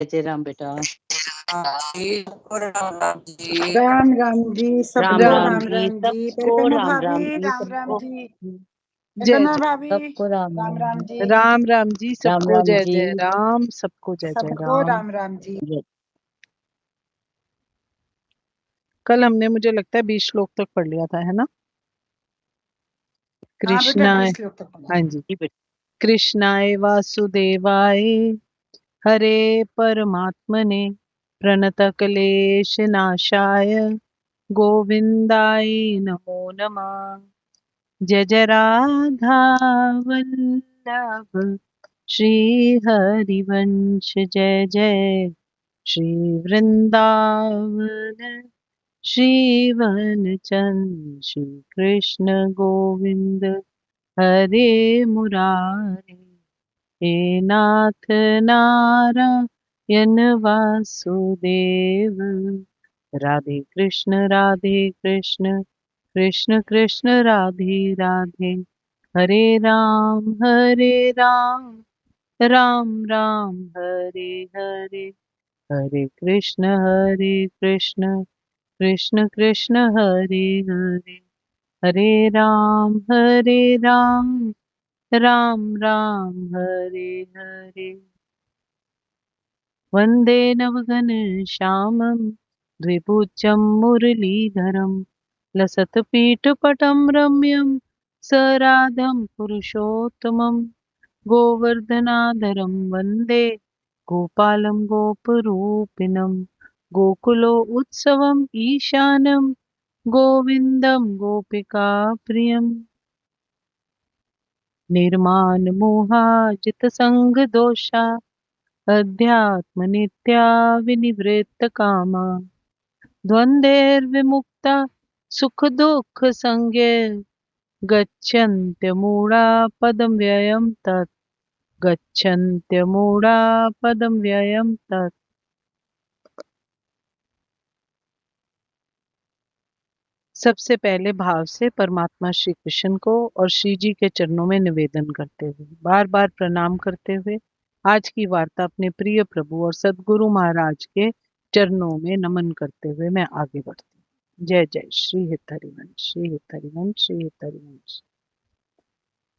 जय राम बेटा। राम जी राम राम जी, सबको राम राम जी, राम जी। सबको बना राम भाभी राम जी, राम राम सबको जी। जय बना जय भाभी सबको राम राम राम जी। राम राम जी, राम सबको राम जय जी। जय राम, सबको जय जय सबको राम। राम राम जी। कल हमने मुझे लगता है 20 श्लोक तक पढ़ लिया था, है ना? हाँ बेटा, कृष्णाय, 20 श्लोक तक पढ़ा। हाँ जी। जी बेटा। कृष्णाय वासुदेवाय हरे परमात्मने प्रणतक्लेशनाशाय गोविंदाय नमो नमः। जय जय राधा वल्लभ श्री हरिवंश, जय जय श्री वृंदावन श्री वनचंद, श्री कृष्ण गोविंद हरे मुरारे, हे नाथ नारायण वासुदेव। राधे कृष्ण कृष्ण कृष्ण राधे राधे, हरे राम राम राम हरे हरे, हरे कृष्ण कृष्ण कृष्ण हरे हरे, हरे राम राम राम हरे हरे। वन्दे नवघन श्यामं द्विभुजं मुरलीधरं लसत्पीठपटं रम्यं सराधं पुरुषोत्तमं गोवर्धनाधरं वन्दे गोपालं गोपरूपिणं गोकुलो उत्सवम् ईशानं गोविन्दं गोपिकाप्रियम्। निर्मानमोहाजितसङ्गदोषा अध्यात्मनित्या विनिवृत्तकामा द्वन्द्वैर्विमुक्ता सुखदुःखसंज्ञे गच्छन्त्यमूढा पदं व्ययं तत्, गच्छन्त्यमूढा पदं व्ययं तत्। सबसे पहले भाव से परमात्मा श्री कृष्ण को और श्री जी के चरणों में निवेदन करते हुए, बार बार प्रणाम करते हुए, आज की वार्ता अपने प्रिय प्रभु और सद्गुरु महाराज के चरणों में नमन करते हुए मैं आगे बढ़ती हूँ। जय जय श्री हित हरिवंश, श्री हित हरिवंश, श्री हित हरिवंश।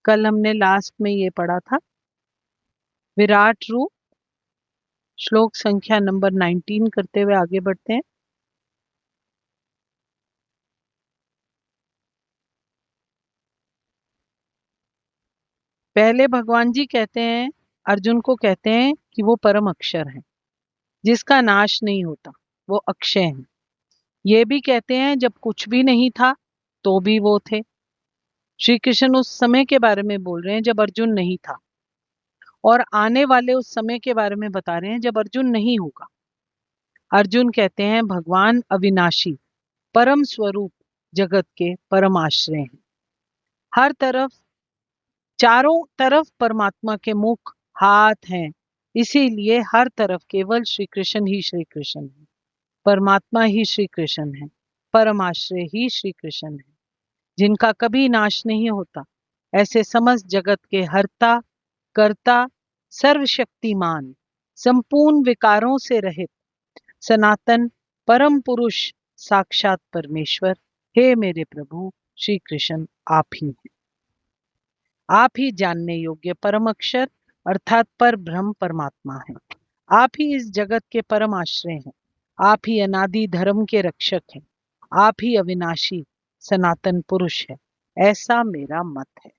कल हमने लास्ट में ये पढ़ा था विराट रूप, श्लोक संख्या नंबर 19 करते हुए आगे बढ़ते हैं। पहले भगवान जी कहते हैं, अर्जुन को कहते हैं कि वो परम अक्षर है जिसका नाश नहीं होता, वो अक्षय है। ये भी कहते हैं जब कुछ भी नहीं था तो भी वो थे। श्री कृष्ण उस समय के बारे में बोल रहे हैं जब अर्जुन नहीं था, और आने वाले उस समय के बारे में बता रहे हैं जब अर्जुन नहीं होगा। अर्जुन कहते हैं भगवान अविनाशी परम स्वरूप जगत के परम आश्रय हैं। हर तरफ, चारों तरफ परमात्मा के मुख हाथ हैं, इसीलिए हर तरफ केवल श्री कृष्ण है, परमात्मा ही श्री कृष्ण है, परम आश्रय ही श्री कृष्ण है, जिनका कभी नाश नहीं होता। ऐसे समस्त जगत के हर्ता कर्ता सर्वशक्तिमान संपूर्ण विकारों से रहित सनातन परम पुरुष साक्षात परमेश्वर, हे मेरे प्रभु श्री कृष्ण आप ही हैं। आप ही जानने योग्य परम अक्षर अर्थात पर ब्रह्म परमात्मा है। आप ही इस जगत के परम आश्रय हैं। आप ही अनादि धर्म के रक्षक हैं। आप ही अविनाशी सनातन पुरुष है, ऐसा मेरा मत है।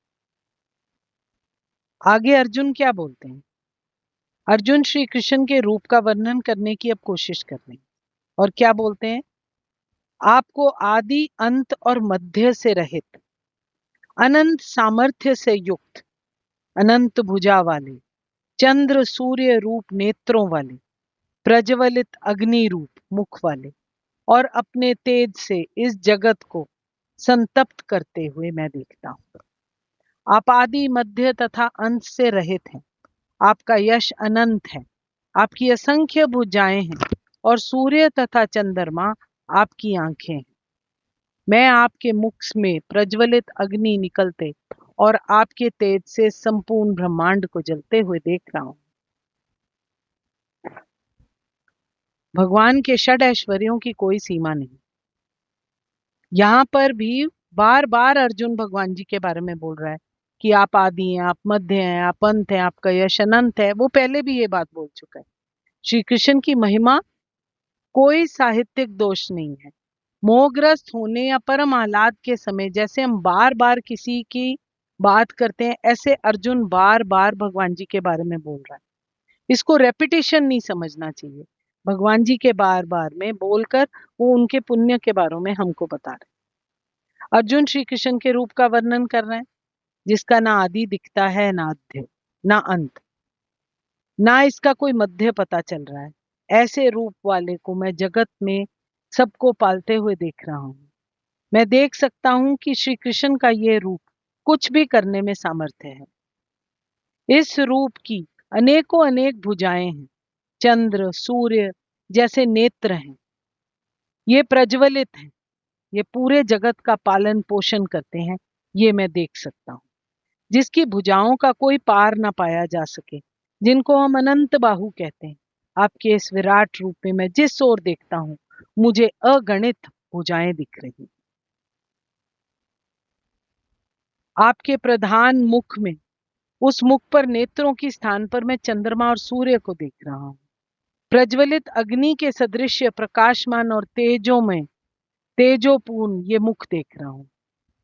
आगे अर्जुन क्या बोलते हैं? अर्जुन श्री कृष्ण के रूप का वर्णन करने की अब कोशिश कर रहे हैं और क्या बोलते हैं? आपको आदि अंत और मध्य से रहित, अनंत सामर्थ्य से युक्त, अनंत भुजा वाले, चंद्र सूर्य रूप नेत्रों वाले, प्रज्वलित अग्नि रूप मुख वाले और अपने तेज से इस जगत को संतप्त करते हुए मैं देखता हूँ। आप आदि मध्य तथा अंत से रहित हैं। आपका यश अनंत है। आपकी असंख्य भुजाएं हैं और सूर्य तथा चंद्रमा आपकी आंखें हैं। मैं आपके मुख में प्रज्वलित अग्नि निकलते और आपके तेज से संपूर्ण ब्रह्मांड को जलते हुए देख रहा हूं। भगवान के षड ऐश्वर्यों की कोई सीमा नहीं। यहाँ पर भी बार बार अर्जुन भगवान जी के बारे में बोल रहा है कि आप आदि हैं, आप मध्य हैं, आप अंत हैं, आपका यश अनंत है। वो पहले भी ये बात बोल चुका है। श्री कृष्ण की महिमा कोई साहित्यिक दोष नहीं है। मोहग्रस्त होने या परम आह्लाद के समय जैसे हम बार बार किसी की बात करते हैं, ऐसे अर्जुन बार बार भगवान जी के बारे में बोल रहा है। इसको रेपिटेशन नहीं समझना चाहिए। भगवान जी के बार बार में बोलकर वो उनके पुण्य के बारे में हमको बता रहे हैं। अर्जुन श्री कृष्ण के रूप का वर्णन कर रहे हैं, जिसका ना आदि दिखता है, ना अंत, ना अंत, ना इसका कोई मध्य पता चल रहा है। ऐसे रूप वाले को मैं जगत में सबको पालते हुए देख रहा हूँ। मैं देख सकता हूँ कि श्री कृष्ण का ये रूप कुछ भी करने में सामर्थ्य है। इस रूप की अनेकों अनेक भुजाएं हैं, चंद्र सूर्य जैसे नेत्र हैं। ये प्रज्वलित हैं, ये पूरे जगत का पालन पोषण करते हैं। ये मैं देख सकता हूँ, जिसकी भुजाओं का कोई पार ना पाया जा सके, जिनको हम अनंत बाहु कहते हैं। आपके इस विराट रूप में मैं जिस ओर देखता हूँ, मुझे अगणित भुजाएं दिख रही। आपके प्रधान मुख में, उस मुख पर नेत्रों की स्थान पर मैं चंद्रमा और सूर्य को देख रहा हूँ। प्रज्वलित अग्नि के सदृश प्रकाशमान और तेजोमय तेजोपूर्ण ये मुख देख रहा हूँ।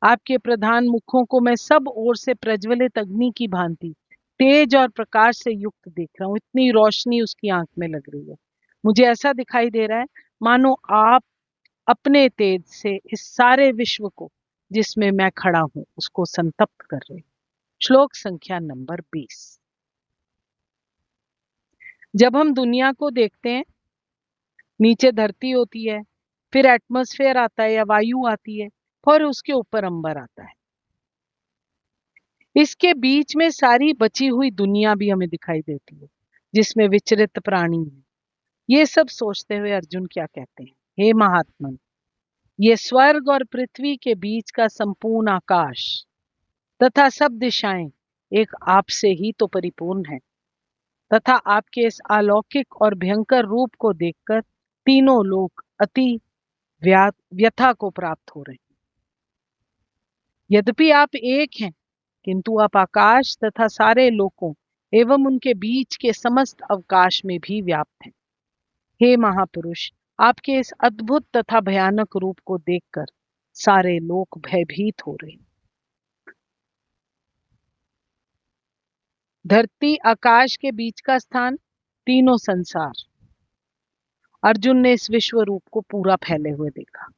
आपके प्रधान मुखों को मैं सब ओर से प्रज्वलित अग्नि की भांति तेज और प्रकाश से युक्त देख रहा हूँ। इतनी रोशनी उसकी आंख में लग रही है। मुझे ऐसा दिखाई दे रहा है मानो आप अपने तेज से इस सारे विश्व को, जिसमें मैं खड़ा हूं, उसको संतप्त कर रहे हैं। श्लोक संख्या नंबर 20। जब हम दुनिया को देखते हैं, नीचे धरती होती है, फिर एटमॉस्फेयर आता है या वायु आती है, और उसके ऊपर अंबर आता है। इसके बीच में सारी बची हुई दुनिया भी हमें दिखाई देती है, जिसमें विचरित प्राणी है। ये सब सोचते हुए अर्जुन क्या कहते हैं, हे महात्मन, ये स्वर्ग और पृथ्वी के बीच का संपूर्ण आकाश तथा सब दिशाएं एक आप से ही तो परिपूर्ण है, तथा आपके इस अलौकिक और भयंकर रूप को देखकर तीनों लोग अति व्यथा को प्राप्त हो रहे हैं। यद्यपि आप एक हैं, किंतु आप आकाश तथा सारे लोकों एवं उनके बीच के समस्त अवकाश में भी व्याप्त हैं। हे महापुरुष, आपके इस अद्भुत तथा भयानक रूप को देखकर सारे लोग भयभीत हो रहे हैं। धरती आकाश के बीच का स्थान, तीनों संसार। अर्जुन ने इस विश्व रूप को पूरा फैले हुए देखा।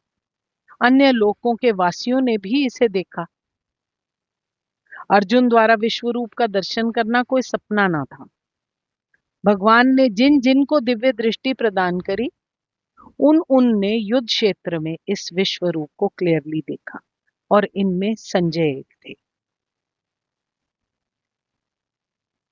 अन्य लोकों के वासियों ने भी इसे देखा। अर्जुन द्वारा विश्व रूप का दर्शन करना कोई सपना ना था। भगवान ने जिन जिन को दिव्य दृष्टि प्रदान करी, उनने युद्ध क्षेत्र में इस विश्व रूप को क्लियरली देखा, और इनमें संजय एक थे।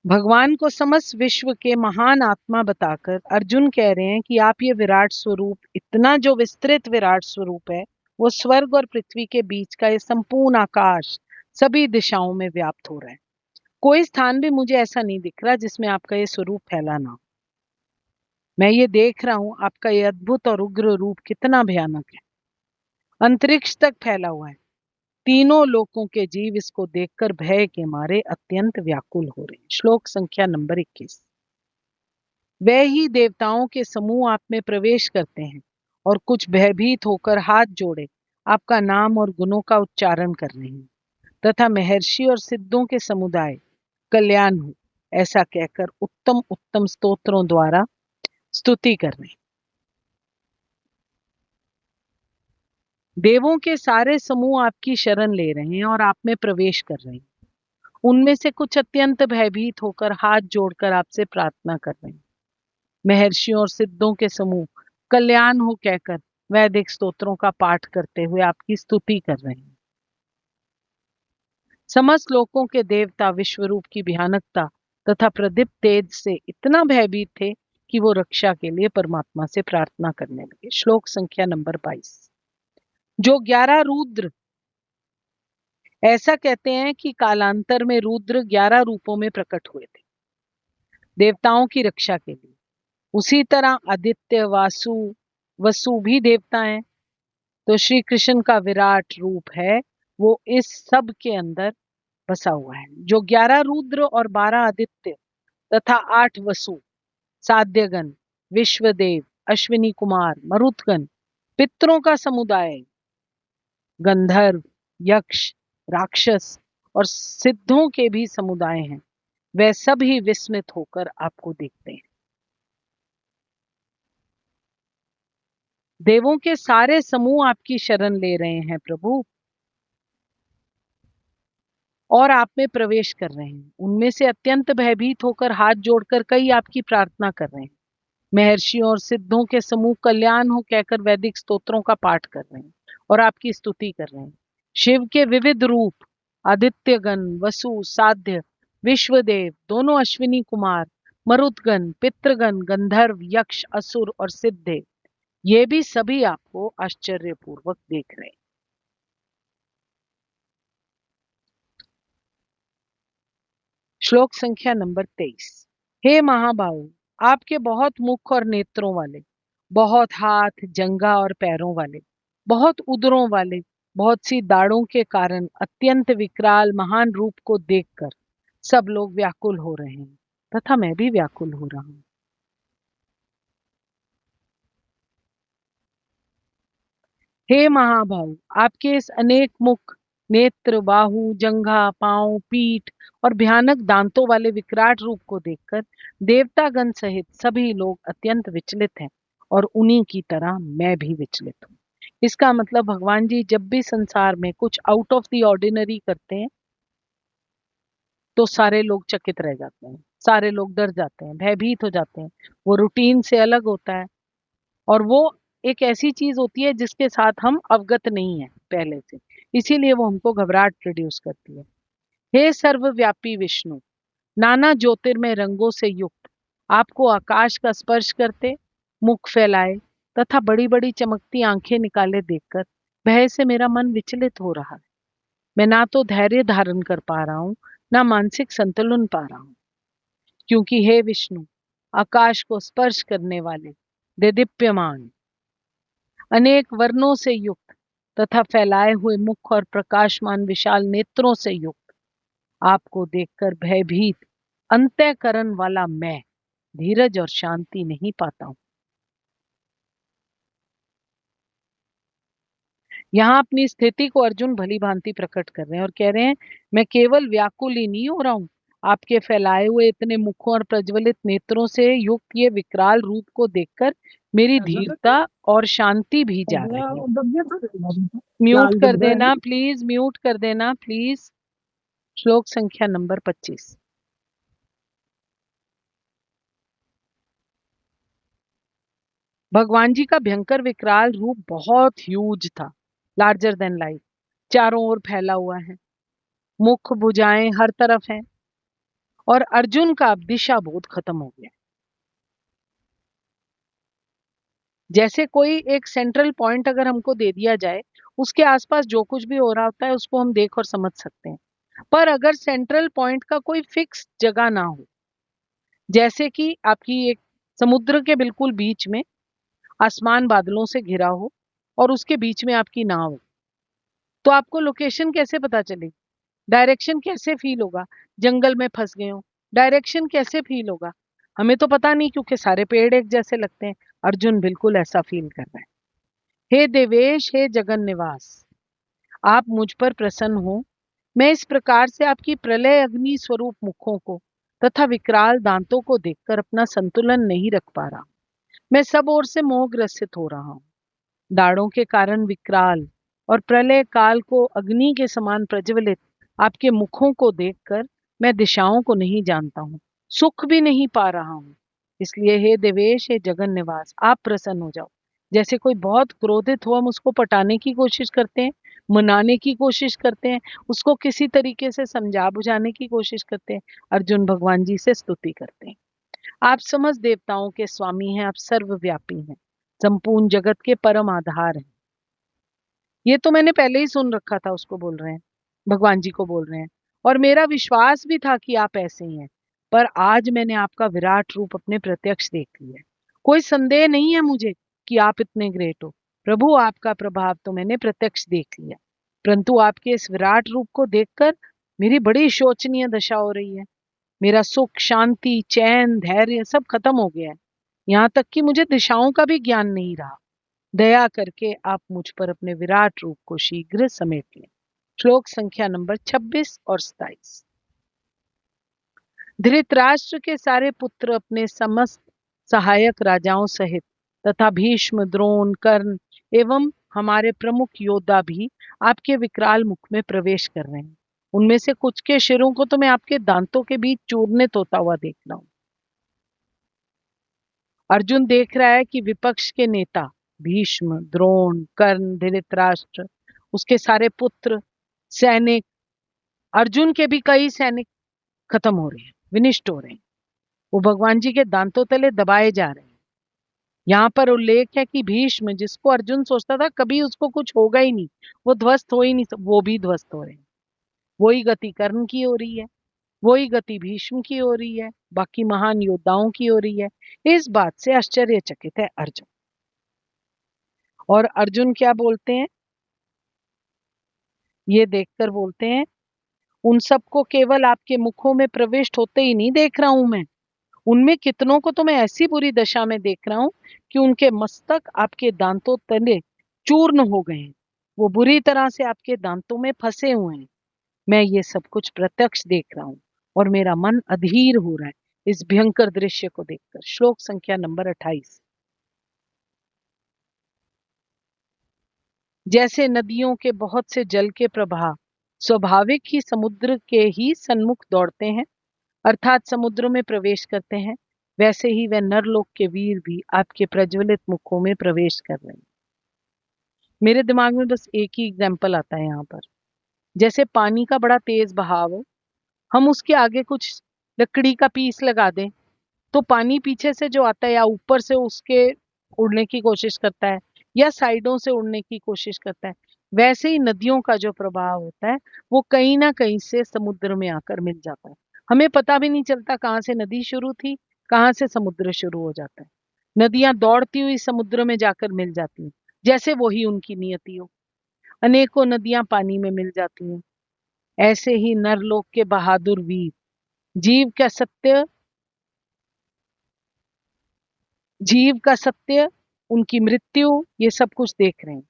भगवान को समस्त विश्व के महान आत्मा बताकर अर्जुन कह रहे हैं कि आप ये विराट स्वरूप, इतना जो विस्तृत विराट स्वरूप है, वो स्वर्ग और पृथ्वी के बीच का ये संपूर्ण आकाश सभी दिशाओं में व्याप्त हो रहा है। कोई स्थान भी मुझे ऐसा नहीं दिख रहा जिसमें आपका ये स्वरूप फैला ना हो। मैं ये देख रहा हूं आपका ये अद्भुत और उग्र रूप कितना भयानक है, अंतरिक्ष तक फैला हुआ है। तीनों लोकों के जीव इसको देखकर भय के मारे अत्यंत व्याकुल हो रहे हैं। श्लोक संख्या नंबर 21। वे ही देवताओं के समूह आप में प्रवेश करते हैं और कुछ भयभीत होकर हाथ जोड़े आपका नाम और गुणों का उच्चारण कर रहे हैं, तथा महर्षि और सिद्धों के समुदाय कल्याण हो ऐसा कहकर उत्तम उत्तम स्तोत्रों द्वारा स्तुति कर रहे हैं। देवों के सारे समूह आपकी शरण ले रहे हैं और आप में प्रवेश कर रहे हैं। उनमें से कुछ अत्यंत भयभीत होकर हाथ जोड़कर आपसे प्रार्थना कर रहे हैं। महर्षियों और सिद्धों के समूह कल्याण हो कहकर वैदिक स्तोत्रों का पाठ करते हुए आपकी स्तुति कर रहे हैं। समस्त लोकों के देवता विश्वरूप की भयानकता तथा प्रदीप्त तेज से इतना भयभीत थे कि वो रक्षा के लिए परमात्मा से प्रार्थना करने लगे। श्लोक संख्या नंबर 22। जो 11 रुद्र, ऐसा कहते हैं कि कालांतर में रुद्र 11 रूपों में प्रकट हुए थे देवताओं की रक्षा के लिए। उसी तरह आदित्य, वासु, वसु भी देवता हैं। तो श्री कृष्ण का विराट रूप है वो इस सब के अंदर बसा हुआ है। जो 11 रुद्र और 12 आदित्य तथा 8 वसु, साध्यगण, विश्वदेव, अश्विनी कुमार, मरुतगण, पितरों का समुदाय, गंधर्व, यक्ष, राक्षस और सिद्धों के भी समुदाय हैं, वे सभी विस्मित होकर आपको देखते हैं। देवों के सारे समूह आपकी शरण ले रहे हैं प्रभु, और आप में प्रवेश कर रहे हैं। उनमें से अत्यंत भयभीत होकर हाथ जोड़कर कई आपकी प्रार्थना कर रहे हैं। महर्षियों और सिद्धों के समूह कल्याण हो कहकर वैदिक स्तोत्रों का पाठ कर रहे हैं और आपकी स्तुति कर रहे हैं। शिव के विविध रूप, आदित्यगण, वसु, साध्य, विश्वदेव, दोनों अश्विनी कुमार, मरुतगण, पितृगण, गंधर्व, यक्ष, असुर और सिद्धे, ये भी सभी आपको आश्चर्यपूर्वक देख रहे हैं। श्लोक संख्या नंबर 23। हे महाबाहु, आपके बहुत मुख और नेत्रों वाले, बहुत हाथ, जंघा और पैरों वाले, बहुत उदरों वाले, बहुत सी दाढ़ों के कारण अत्यंत विकराल महान रूप को देखकर सब लोग व्याकुल हो रहे हैं तथा मैं भी व्याकुल हो रहा हूं। हे महाबाहु, आपके इस अनेक मुख, नेत्र, बाहु, जंघा, पांव, पीठ और भयानक दांतों वाले विकराल रूप को देखकर देवतागण सहित सभी लोग अत्यंत विचलित हैं और उन्हीं की तरह मैं भी विचलित हूँ। इसका मतलब भगवान जी जब भी संसार में कुछ आउट ऑफ द ऑर्डिनरी करते हैं तो सारे लोग चकित रह जाते हैं, सारे लोग डर जाते हैं, भयभीत हो जाते हैं। वो रूटीन से अलग होता है और वो एक ऐसी चीज होती है जिसके साथ हम अवगत नहीं है पहले से, इसीलिए वो हमको घबराहट प्रोड्यूस करती है। हे सर्वव्यापी विष्णु, नाना ज्योतिर्मय रंगों से युक्त आपको आकाश का स्पर्श करते, मुख फैलाए तथा बड़ी बड़ी चमकती आंखें निकाले देखकर भय से मेरा मन विचलित हो रहा है। मैं ना तो धैर्य धारण कर पा रहा हूँ, ना मानसिक संतुलन पा रहा हूँ, क्योंकि हे विष्णु, आकाश को स्पर्श करने वाले, देदीप्यमान, अनेक वर्णों से युक्त तथा फैलाए हुए मुख और प्रकाशमान विशाल नेत्रों से युक्त आपको देखकर भयभीत अंतःकरण वाला मैं धीरज और शांति नहीं पाता हूं। यहाँ अपनी स्थिति को अर्जुन भली भांति प्रकट कर रहे हैं और कह रहे हैं मैं केवल व्याकुल ही नहीं हो रहा हूँ, आपके फैलाए हुए इतने मुखों और प्रज्वलित नेत्रों से युक्त ये विकराल रूप को देखकर मेरी धीरता और शांति भी जा रही है। म्यूट कर देना प्लीज, म्यूट कर देना प्लीज। श्लोक संख्या नंबर 25। भगवान जी का भयंकर विकराल रूप बहुत ह्यूज था, लार्जर देन लाइफ, चारों ओर फैला हुआ है, मुख भुजाएं हर तरफ हैं और अर्जुन का अब दिशा बोध खत्म हो गया। जैसे कोई एक सेंट्रल पॉइंट अगर हमको दे दिया जाए, उसके आसपास जो कुछ भी हो रहा होता है उसको हम देख और समझ सकते हैं, पर अगर सेंट्रल पॉइंट का कोई फिक्स जगह ना हो, जैसे कि आपकी एक समुद्र के बिल्कुल बीच में आसमान बादलों से घिरा हो और उसके बीच में आपकी नाव हो, तो आपको लोकेशन कैसे पता चलेगी, डायरेक्शन कैसे फील होगा? जंगल में फंस गए हो, डायरेक्शन कैसे फील होगा? हमें तो पता नहीं, क्योंकि सारे पेड़ एक जैसे लगते हैं। अर्जुन बिल्कुल ऐसा फील कर रहा है। हे देवेश, हे जगन निवास, आप मुझ पर प्रसन्न हो। मैं इस प्रकार से आपकी प्रलय अग्नि स्वरूप मुखों को तथा विकराल दांतों को देखकर अपना संतुलन नहीं रख पा रहा। मैं सब ओर से मोहग्रसित हो रहा हूँ। दाढ़ों के कारण विकराल और प्रलय काल को अग्नि के समान प्रज्वलित आपके मुखों को देखकर मैं दिशाओं को नहीं जानता हूँ, सुख भी नहीं पा रहा हूँ। इसलिए हे देवेश, हे जगन निवास, आप प्रसन्न हो जाओ। जैसे कोई बहुत क्रोधित हो, हम उसको पटाने की कोशिश करते हैं, मनाने की कोशिश करते हैं, उसको किसी तरीके से समझा बुझाने की कोशिश करते हैं। अर्जुन भगवान जी से स्तुति करते हैं। आप समस्त देवताओं के स्वामी हैं, आप सर्वव्यापी हैं, संपूर्ण जगत के परम आधार हैं। ये तो मैंने पहले ही सुन रखा था, उसको बोल रहे हैं, भगवान जी को बोल रहे हैं, और मेरा विश्वास भी था कि आप ऐसे ही हैं, पर आज मैंने आपका विराट रूप अपने प्रत्यक्ष देख लिया है। कोई संदेह नहीं है मुझे कि आप इतने ग्रेट हो प्रभु, आपका प्रभाव तो मैंने प्रत्यक्ष देख लिया, परंतु आपके इस विराट रूप को देखकर मेरी बड़ी शोचनीय दशा हो रही है। मेरा सुख, शांति, चैन, धैर्य सब खत्म हो गया है। यहाँ तक कि मुझे दिशाओं का भी ज्ञान नहीं रहा। दया करके आप मुझ पर अपने विराट रूप को शीघ्र समेट लें। श्लोक संख्या नंबर 26 और 27। धृतराष्ट्र के सारे पुत्र अपने समस्त सहायक राजाओं सहित तथा भीष्म, द्रोण, कर्ण एवं हमारे प्रमुख योद्धा भी आपके विकराल मुख में प्रवेश कर रहे हैं। उनमें से कुछ के शिरों को तो मैं आपके दांतों के बीच चूर्णित होता हुआ देख रहा हूं। अर्जुन देख रहा है कि विपक्ष के नेता भीष्म, द्रोण, कर्ण, धृतराष्ट्र, उसके सारे पुत्र, सैनिक, अर्जुन के भी कई सैनिक खत्म हो रहे हैं, विनिष्ट हो रहे हैं। वो भगवान जी के दांतों तले दबाए जा रहे हैं। यहाँ पर उल्लेख है कि भीष्म, जिसको अर्जुन सोचता था कभी उसको कुछ होगा ही नहीं, वो ध्वस्त हो ही नहीं, वो भी ध्वस्त हो रहे हैं। वही गति कर्ण की हो रही है, वही गति भीष्म की हो रही है, बाकी महान योद्धाओं की हो रही है। इस बात से आश्चर्यचकित है अर्जुन। और अर्जुन क्या बोलते हैं, ये देखकर बोलते हैं, उन सबको केवल आपके मुखों में प्रविष्ट होते ही नहीं देख रहा हूं मैं, उनमें कितनों को तो मैं ऐसी बुरी दशा में देख रहा हूं कि उनके मस्तक आपके दांतों तले चूर्ण हो गए हैं। वो बुरी तरह से आपके दांतों में फंसे हुए हैं। मैं ये सब कुछ प्रत्यक्ष देख रहा हूं और मेरा मन अधीर हो रहा है इस भयंकर दृश्य को देखकर। श्लोक संख्या नंबर 28। जैसे नदियों के बहुत से जल के प्रवाह स्वाभाविक ही समुद्र के ही सन्मुख दौड़ते हैं, अर्थात समुद्र में प्रवेश करते हैं, वैसे ही वह नरलोक के वीर भी आपके प्रज्वलित मुखों में प्रवेश कर रहे हैं। मेरे दिमाग में बस एक ही एग्जाम्पल आता है यहाँ पर। जैसे पानी का बड़ा तेज बहाव हो, हम उसके आगे कुछ लकड़ी का पीस लगा दें तो पानी पीछे से जो आता है या ऊपर से उसके उड़ने की कोशिश करता है या साइडों से उड़ने की कोशिश करता है। वैसे ही नदियों का जो प्रवाह होता है वो कहीं ना कहीं से समुद्र में आकर मिल जाता है। हमें पता भी नहीं चलता कहाँ से नदी शुरू थी, कहाँ से समुद्र शुरू हो जाता है। नदियां दौड़ती हुई समुद्र में जाकर मिल जाती हैं, जैसे वही उनकी नियति हो। अनेकों नदियां पानी में मिल जाती हैं। ऐसे ही नरलोक के बहादुर वीर जीव का सत्य, उनकी मृत्यु, ये सब कुछ देख रहे हैं।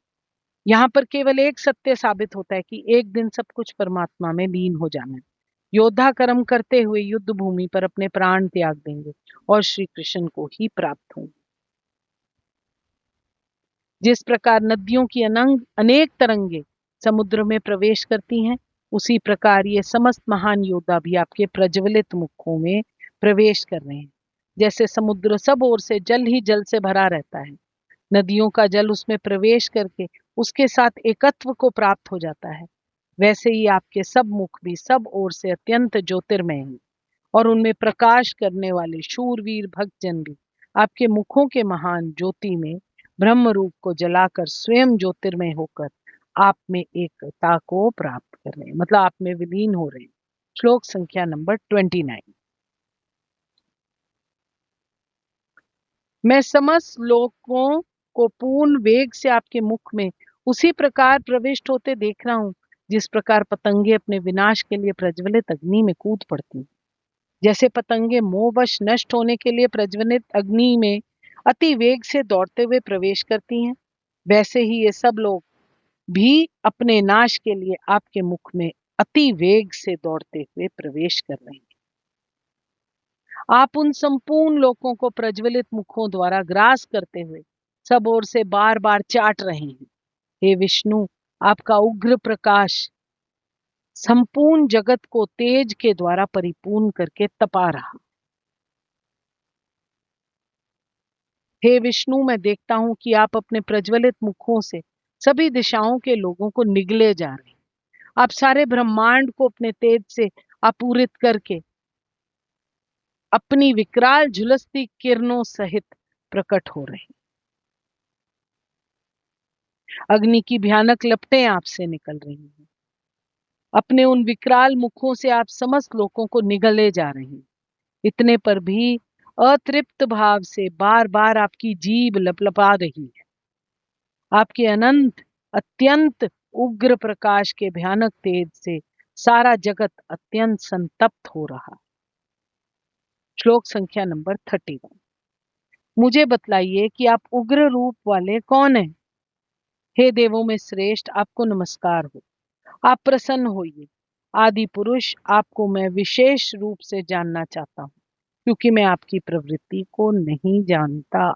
यहाँ पर केवल एक सत्य साबित होता है कि एक दिन सब कुछ परमात्मा में लीन हो जाना है। योद्धा कर्म करते हुए युद्ध भूमि पर अपने प्राण त्याग देंगे और श्री कृष्ण को ही प्राप्त होंगे। जिस प्रकार नदियों की अनेक तरंगे समुद्र में प्रवेश करती हैं, उसी प्रकार ये समस्त महान योद्धा भी आपके प्रज्वलित मुखों में प्रवेश कर रहे हैं। जैसे समुद्र सब ओर से जल ही जल से भरा रहता है, नदियों का जल उसमें प्रवेश करके उसके साथ एकत्व को प्राप्त हो जाता है, वैसे ही आपके सब मुख भी सब ओर से अत्यंत ज्योतिर्मय हैं और उनमें प्रकाश करने वाले शूरवीर भक्तजन भी आपके मुखों के महान ज्योति में ब्रह्म रूप को जलाकर स्वयं ज्योतिर्मय होकर आप में एकता को प्राप्त कर रहे हैं, मतलब आप में विलीन हो रहे हैं। श्लोक संख्या नंबर 29। मैं समस्त लोगों को पूर्ण वेग से आपके मुख में उसी प्रकार प्रविष्ट होते देख रहा हूं जिस प्रकार पतंगे अपने विनाश के लिए प्रज्वलित अग्नि में कूद पड़ती हैं। जैसे पतंगे मोहवश नष्ट होने के लिए प्रज्वलित अग्नि में अति वेग से दौड़ते हुए प्रवेश करती हैं, वैसे ही ये सब लोग भी अपने नाश के लिए आपके मुख में अति वेग से दौड़ते हुए प्रवेश कर रहे हैं। आप उन संपूर्ण लोगों को प्रज्वलित मुखों द्वारा ग्रास करते हुए सब ओर से बार बार चाट रहे हैं। हे विष्णु, आपका उग्र प्रकाश संपूर्ण जगत को तेज के द्वारा परिपूर्ण करके तपा रहा। हे विष्णु, मैं देखता हूं कि आप अपने प्रज्वलित मुखों से सभी दिशाओं के लोगों को निगले जा रहे हैं। आप सारे ब्रह्मांड को अपने तेज से आपूरित करके अपनी विकराल झुलसती किरणों सहित प्रकट हो रहे हैं। अग्नि की भयानक लपटें आपसे निकल रही हैं। अपने उन विकराल मुखों से आप समस्त लोगों को निगले जा रहे हैं। इतने पर भी अतृप्त भाव से बार बार आपकी जीभ लपलपा रही है। आपके अनंत अत्यंत उग्र प्रकाश के भयानक तेज से सारा जगत अत्यंत संतप्त हो रहा। श्लोक संख्या नंबर 31। मुझे बतलाइए कि आप उग्र रूप वाले कौन हैं? हे देवों में श्रेष्ठ, आपको नमस्कार हो। आप प्रसन्न होइए। आदि पुरुष, आपको मैं विशेष रूप से जानना चाहता हूँ, क्योंकि मैं आपकी प्रवृत्ति को नहीं जानता।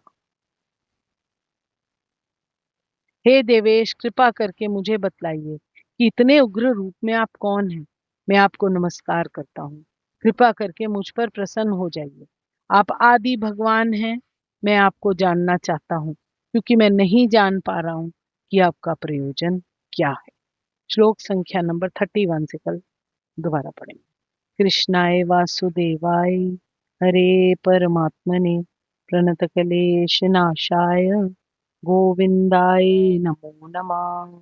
हे देवेश, कृपा करके मुझे बतलाइए कि इतने उग्र रूप में आप कौन हैं। मैं आपको नमस्कार करता हूँ। कृपा करके मुझ पर प्रसन्न हो जाइए। आप आदि भगवान हैं। मैं आपको जानना चाहता हूँ, क्योंकि मैं नहीं जान पा रहा हूँ कि आपका प्रयोजन क्या है। श्लोक संख्या नंबर 31 से कल दोबारा पढ़ेंगे। कृष्णाय वासुदेवाय हरे परमात्मने प्रणतक्लेश नाशाय गोविंदाय नमो नमः।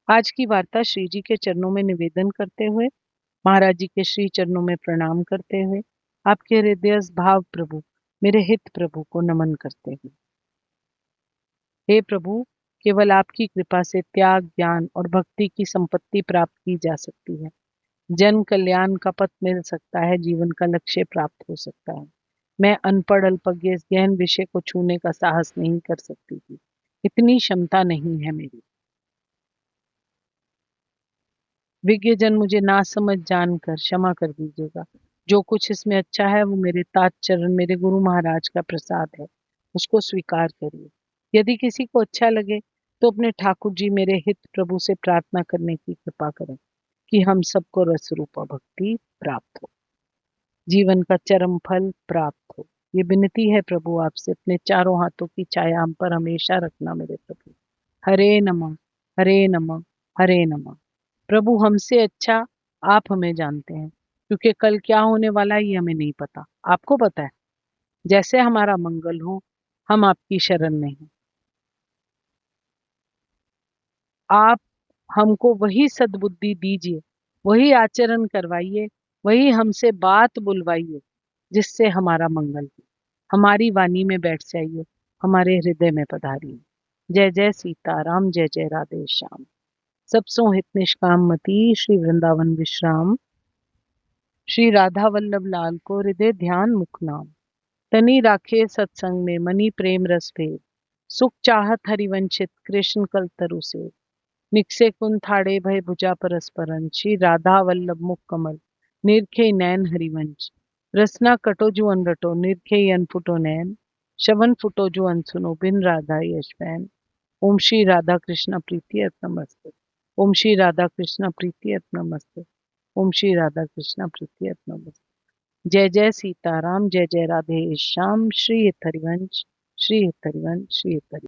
आज की वार्ता श्री जी के चरणों में निवेदन करते हुए, महाराज जी के श्री चरणों में प्रणाम करते हुए, आपके हृदय भाव प्रभु, मेरे हित प्रभु को नमन करते हुए। हे प्रभु, केवल आपकी कृपा से त्याग, ज्ञान और भक्ति की संपत्ति प्राप्त की जा सकती है। जन कल्याण का पथ मिल सकता है, जीवन का लक्ष्य प्राप्त हो सकता है। मैं अनपढ़ अल्पज्ञ इस गहन विषय को छूने का साहस नहीं कर सकती थी। इतनी क्षमता नहीं है मेरी। विज्ञ जन मुझे ना समझ जानकर क्षमा कर दीजिएगा। जो कुछ इसमें अच्छा है वो मेरे ताज चरण, मेरे गुरु महाराज का प्रसाद है, उसको स्वीकार करिए। यदि किसी को अच्छा लगे तो अपने ठाकुर जी मेरे हित प्रभु से प्रार्थना करने की कृपा करें कि हम सबको रस रूपा भक्ति प्राप्त हो, जीवन का चरम फल प्राप्त हो। ये विनती है प्रभु आपसे, अपने चारों हाथों की छाया हम पर हमेशा रखना मेरे प्रभु। हरे नमः, हरे नमः, हरे नमः। प्रभु, हमसे अच्छा आप हमें जानते हैं, क्योंकि कल क्या होने वाला है ये हमें नहीं पता, आपको पता है। जैसे हमारा मंगल हो, हम आपकी शरण में हैं। आप हमको वही सद्बुद्धि दीजिए, वही आचरण करवाइए, वही हमसे बात बुलवाइए जिससे हमारा मंगल हो। हमारी वाणी में बैठ जाइए, हमारे हृदय में पधारिए। जय जय सीताराम, जय जय राधे श्याम। सबसों हित निष्काम मति, श्री वृंदावन विश्राम। श्री राधा वल्लभ लाल को हृदय ध्यान मुख नाम। तनी राखे सत्संग में मनी प्रेम रस भेद। सुख चाहत हरिवंशित कृष्ण कल तरु से। निकसे कुन थाड़े भय भुजा परस्परन। श्री राधा वल्लभ मुख कमल निरखे नैन हरिवंश। रसना कटो जो अनरटो निरखे अनफुटो नैन। शवन फुटो जो अनसुनो बिन राधा यशवैन। ओम श्री राधा कृष्ण प्रीति अर्पणमस्तु। ओम श्री राधा कृष्ण प्रीति अर्पणमस्तु। ओम श्री राधा कृष्ण प्रीति अर्पणमस्तु। जय जय सीताराम, जय जय राधे श्याम। श्री हित हरिवंश, श्री हित हरिवंश, श्री हित हरिवंश।